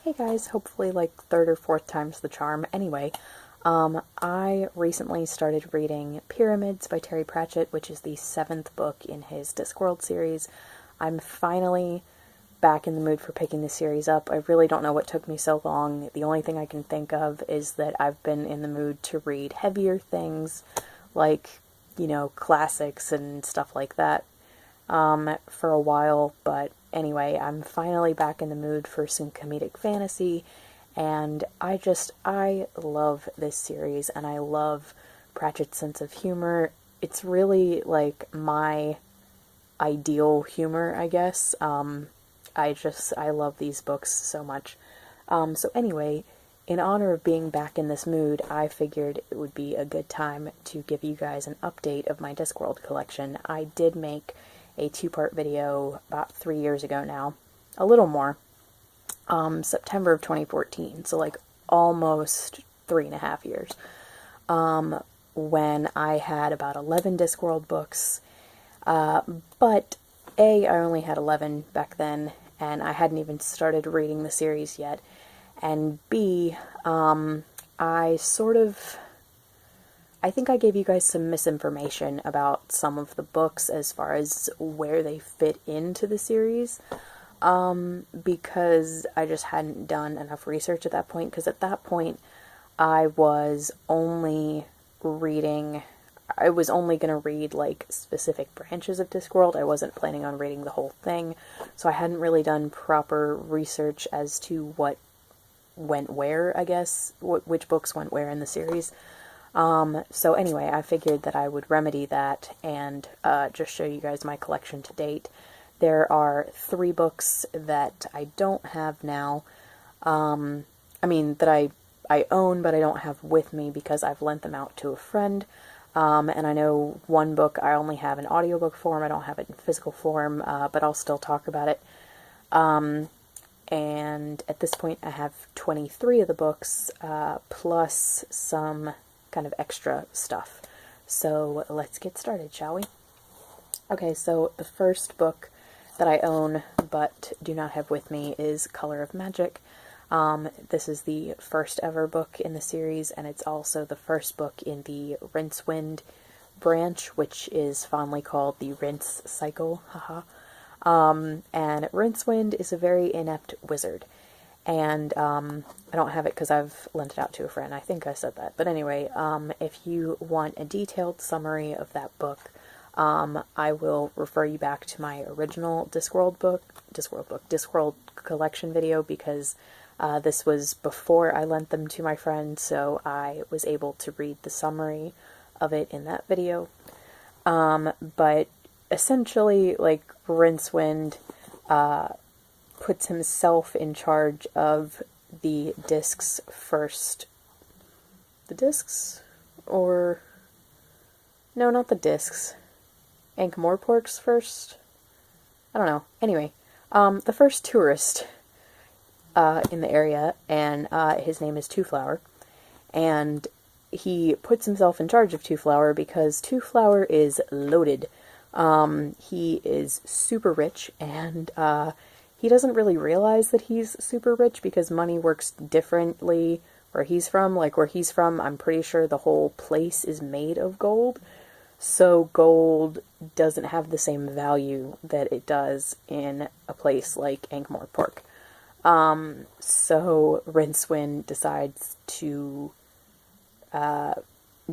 Hey guys, hopefully like third or fourth time's the charm. Anyway, I recently started reading Pyramids by Terry Pratchett, which is the seventh book in his Discworld series. I'm finally back in the mood for picking the series up. I really don't know what took me so long. The only thing I can think of is that I've been in the mood to read heavier things, like, classics and stuff like that, for a while, but anyway, I'm finally back in the mood for some comedic fantasy, and I love this series, and I love Pratchett's sense of humor. It's really, like, my ideal humor, I guess. I love these books so much. So anyway, in honor of being back in this mood, I figured it would be a good time to give you guys an update of my Discworld collection. I did make a two-part video about 3 years ago now, a little more, September of 2014, so like almost 3.5 years, when I had about 11 Discworld books, but I only had 11 back then, and I hadn't even started reading the series yet, and B, I think I gave you guys some misinformation about some of the books as far as where they fit into the series, because I just hadn't done enough research at that point, because at that point I was only going to read, like, specific branches of Discworld. I wasn't planning on reading the whole thing, so I hadn't really done proper research as to what went where, I guess, which books went where in the series. So anyway, I figured that I would remedy that and just show you guys my collection to date. There are 3 books that I don't have now. That I own, but I don't have with me because I've lent them out to a friend. And I know one book I only have in audiobook form. I don't have it in physical form, but I'll still talk about it. And at this point I have 23 of the books, plus some kind of extra stuff. So let's get started, shall we? Okay, so the first book that I own but do not have with me is Color of Magic. This is the first ever book in the series, and it's also the first book in the Rincewind branch, which is fondly called the Rince Cycle, haha. And Rincewind is a very inept wizard. And I don't have it because I've lent it out to a friend. I think I said that. But anyway, if you want a detailed summary of that book, I will refer you back to my original Discworld collection video, because this was before I lent them to my friend, so I was able to read the summary of it in that video. But essentially, like, Rincewind puts himself in charge of the discs first. The discs? Or... no, not the discs. Ankh-Morpork's first? I don't know. Anyway, the first tourist in the area, and his name is Two-Flower, and he puts himself in charge of Two-Flower because Two-Flower is loaded. He is super rich, and he doesn't really realize that he's super rich because money works differently where he's from. Like, where he's from, I'm pretty sure the whole place is made of gold, so gold doesn't have the same value that it does in a place like Ankh-Morpork. So Rincewind decides to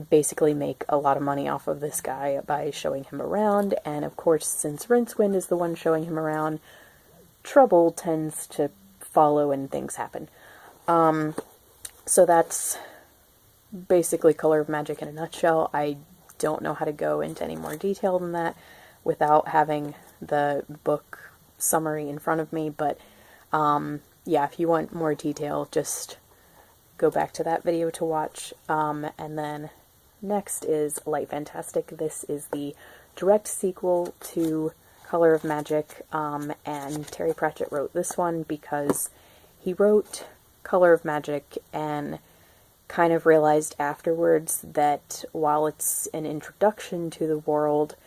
basically make a lot of money off of this guy by showing him around, and of course, since Rincewind is the one showing him around, trouble tends to follow and things happen. So that's basically Color of Magic in a nutshell. I don't know how to go into any more detail than that without having the book summary in front of me, but yeah, if you want more detail, just go back to that video to watch. And then next is Light Fantastic. This is the direct sequel to Color of Magic, and Terry Pratchett wrote this one because he wrote Color of Magic and kind of realized afterwards that while it's an introduction to the world,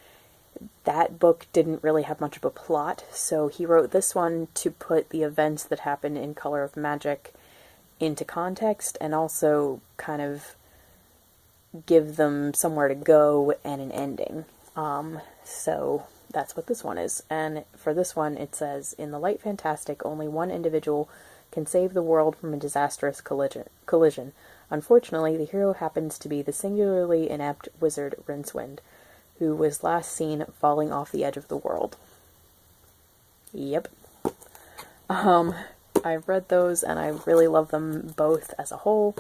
that book didn't really have much of a plot, so he wrote this one to put the events that happen in Color of Magic into context, and also kind of give them somewhere to go and an ending. So that's what this one is. And for this one, it says, in the light fantastic, only one individual can save the world from a disastrous collision. Unfortunately, the hero happens to be the singularly inept wizard Rincewind, who was last seen falling off the edge of the world. Yep. I've read those, and I really love them both as a whole.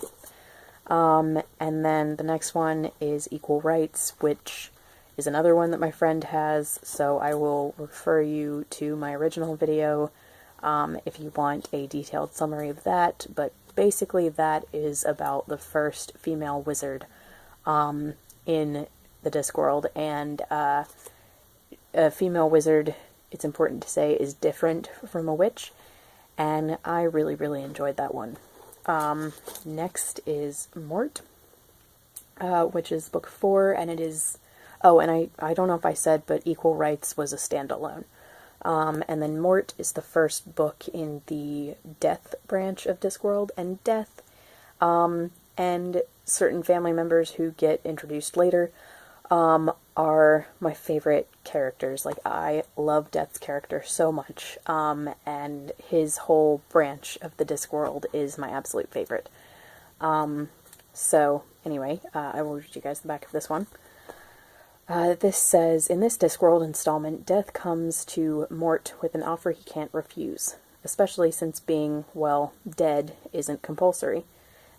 And then the next one is Equal Rights, which is another one that my friend has, so I will refer you to my original video if you want a detailed summary of that, but basically that is about the first female wizard in the Discworld, and a female wizard, it's important to say, is different from a witch, and I really, really enjoyed that one. Next is Mort, which is book 4, and it is, oh, and I don't know if I said, but Equal Rights was a standalone. And then Mort is the first book in the Death branch of Discworld, and Death, and certain family members who get introduced later, are my favorite characters. Like, I love Death's character so much, and his whole branch of the Discworld is my absolute favorite. So, anyway, I will read you guys the back of this one. This says, in this Discworld installment, Death comes to Mort with an offer he can't refuse, especially since being, well, dead isn't compulsory.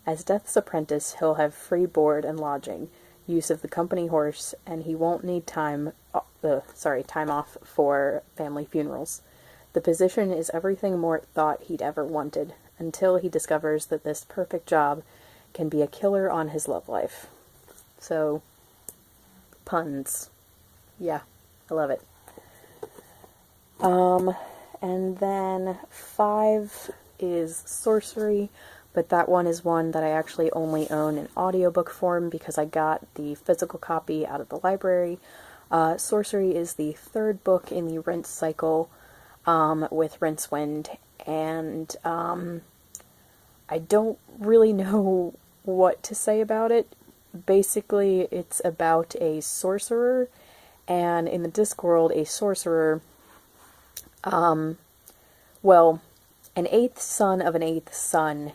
As Death's apprentice, he'll have free board and lodging, use of the company horse, and he won't need time off for family funerals. The position is everything Mort thought he'd ever wanted, until he discovers that this perfect job can be a killer on his love life. So, puns. Yeah, I love it. And then 5 is Sorcery, but that one is one that I actually only own in audiobook form because I got the physical copy out of the library. Sorcery is the 3rd book in the Rince cycle with Rincewind, and I don't really know what to say about it. Basically, it's about a sorcerer, and in the Discworld, a sorcerer, well, an 8th son of an 8th son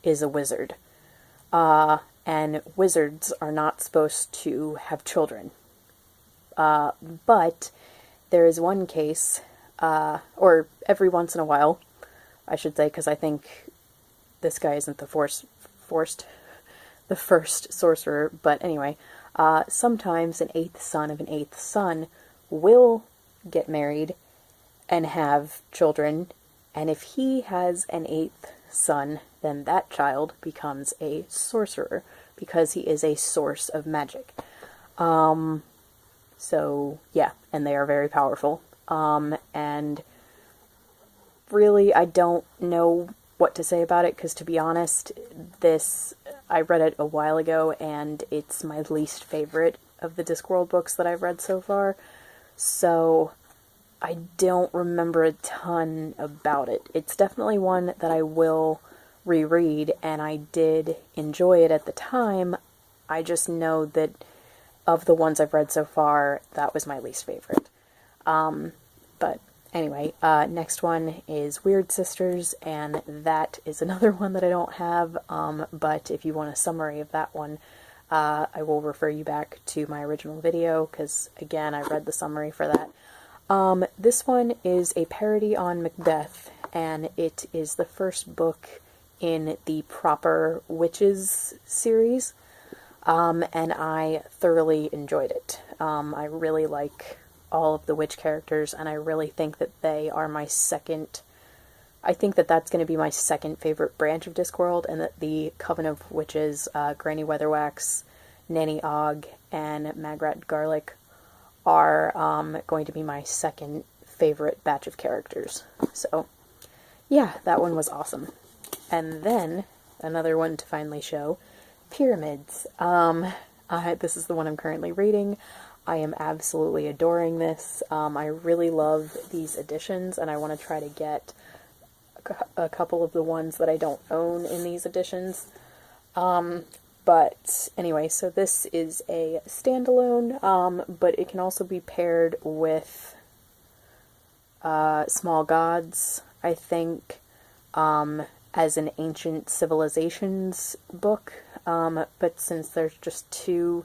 is a wizard, and wizards are not supposed to have children, but there is one case, or every once in a while, I should say, because I think this guy isn't the first sorcerer, but anyway, sometimes an 8th son of an 8th son will get married and have children, and if he has an 8th son, then that child becomes a sorcerer, because he is a source of magic. So, yeah, and they are very powerful. And really, I don't know what to say about it, because to be honest, I read it a while ago, and it's my least favorite of the Discworld books that I've read so far, so I don't remember a ton about it. It's definitely one that I will reread, and I did enjoy it at the time. I just know that of the ones I've read so far, that was my least favorite. But anyway, next one is Weird Sisters, and that is another one that I don't have, but if you want a summary of that one, I will refer you back to my original video, because, again, I read the summary for that. This one is a parody on Macbeth, and it is the first book in the proper Witches series, and I thoroughly enjoyed it. I really like all of the witch characters, and I really think that they are my second... I think that that's going to be my second favorite branch of Discworld, and that the Coven of Witches, Granny Weatherwax, Nanny Ogg, and Magrat Garlic are going to be my second favorite batch of characters. So, yeah, that one was awesome. And then, another one to finally show, Pyramids. This is the one I'm currently reading. I am absolutely adoring this. I really love these editions, and I want to try to get a couple of the ones that I don't own in these editions. But anyway, so this is a standalone, but it can also be paired with Small Gods, I think, as an Ancient Civilizations book. But since there's just two,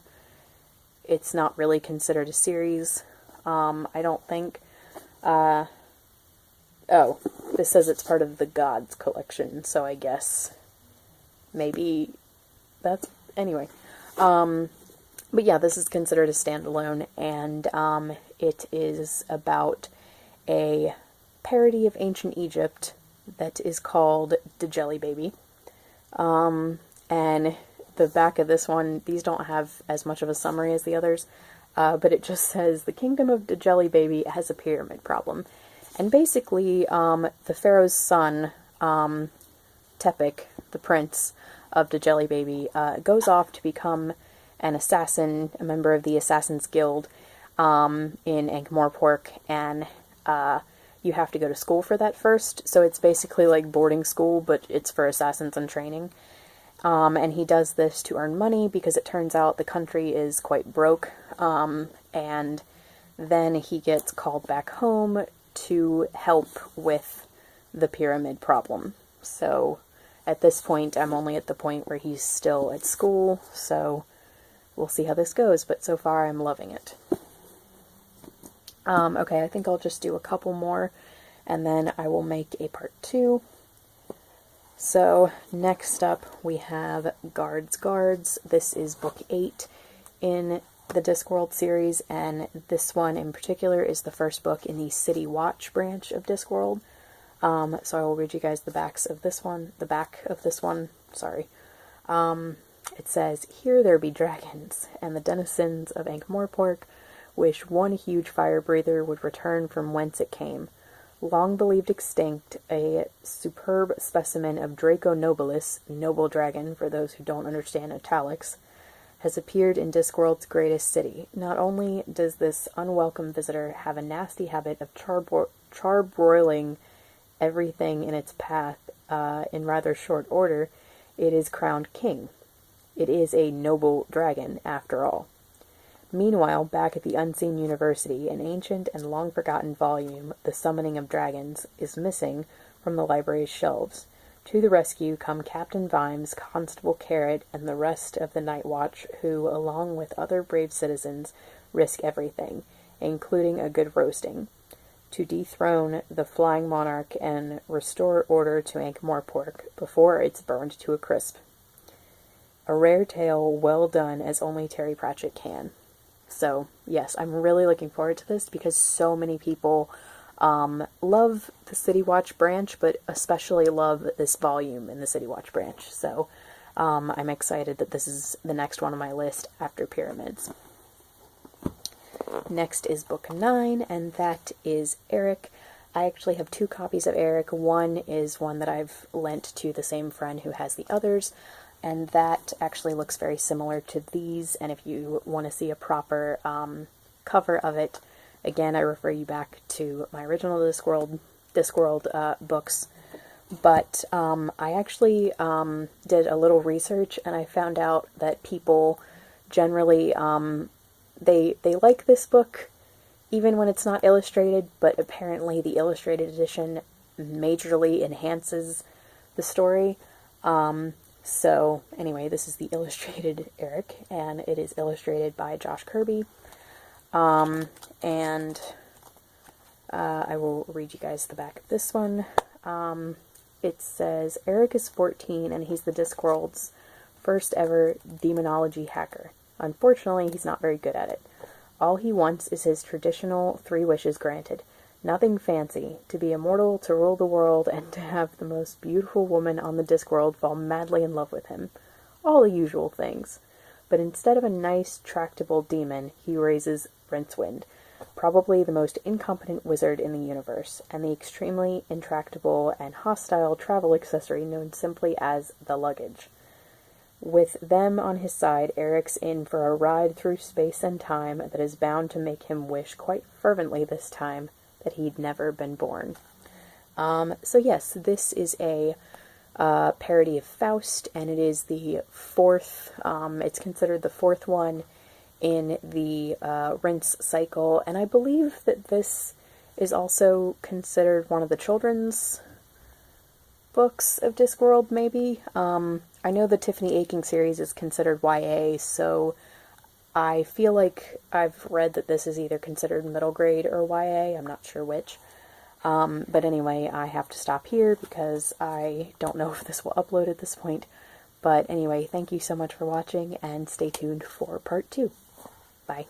it's not really considered a series, I don't think. Oh, this says it's part of the Gods collection, so I guess maybe that's... Anyway. But yeah, this is considered a standalone, and it is about a parody of ancient Egypt that is called The Jelly Baby. And the back of this one, these don't have as much of a summary as the others, but it just says, the kingdom of the Jelly Baby has a pyramid problem. And basically, the pharaoh's son, Tepik, the prince of the Jelly Baby, goes off to become an assassin, a member of the Assassin's Guild in Ankh-Morpork, and you have to go to school for that first, so it's basically like boarding school, but it's for assassins in training. And he does this to earn money because it turns out the country is quite broke, and then he gets called back home to help with the pyramid problem. So at this point, I'm only at the point where he's still at school, so we'll see how this goes, but so far I'm loving it. Okay, I think I'll just do a couple more, and then I will make a part 2. So, next up we have Guards. This is book 8 in the Discworld series, and this one in particular is the first book in the City Watch branch of Discworld. So I will read you guys the back of this one, sorry. It says, "Here there be dragons, and the denizens of Ankh-Morpork wish one huge fire-breather would return from whence it came. Long believed extinct, a superb specimen of Draco nobilis, noble dragon, for those who don't understand italics, has appeared in Discworld's greatest city. Not only does this unwelcome visitor have a nasty habit of charbroiling everything in its path in rather short order, it is crowned king. It is a noble dragon, after all." Meanwhile, back at the Unseen University, an ancient and long-forgotten volume, The Summoning of Dragons, is missing from the library's shelves. To the rescue come Captain Vimes, Constable Carrot, and the rest of the Night Watch, who, along with other brave citizens, risk everything, including a good roasting, to dethrone the Flying Monarch and restore order to Ankh-Morpork before it's burned to a crisp. A rare tale, well done as only Terry Pratchett can. So, yes, I'm really looking forward to this because so many people love the City Watch branch, but especially love this volume in the City Watch branch. So, I'm excited that this is the next one on my list after Pyramids. Next is book 9, and that is Eric. I actually have 2 copies of Eric. One is one that I've lent to the same friend who has the others, and that actually looks very similar to these, and if you want to see a proper cover of it, again, I refer you back to my original Discworld books. But I actually did a little research, and I found out that people generally, they like this book, even when it's not illustrated, but apparently the illustrated edition majorly enhances the story. So, anyway, this is the illustrated Eric, and it is illustrated by Josh Kirby. And I will read you guys the back of this one. It says, "Eric is 14, and he's the Discworld's first ever demonology hacker. Unfortunately, he's not very good at it. All he wants is his traditional 3 wishes granted. Nothing fancy, to be immortal, to rule the world, and to have the most beautiful woman on the Discworld fall madly in love with him. All the usual things. But instead of a nice, tractable demon, he raises Rincewind, probably the most incompetent wizard in the universe, and the extremely intractable and hostile travel accessory known simply as the luggage. With them on his side, Eric's in for a ride through space and time that is bound to make him wish quite fervently this time that he'd never been born. So yes, this is a parody of Faust, and it is the fourth, it's considered the fourth one in the Rinse cycle, and I believe that this is also considered one of the children's books of Discworld, maybe. I know the Tiffany Aching series is considered YA, so I feel like I've read that this is either considered middle grade or YA, I'm not sure which. But anyway, I have to stop here because I don't know if this will upload at this point. But anyway, thank you so much for watching, and stay tuned for part 2. Bye.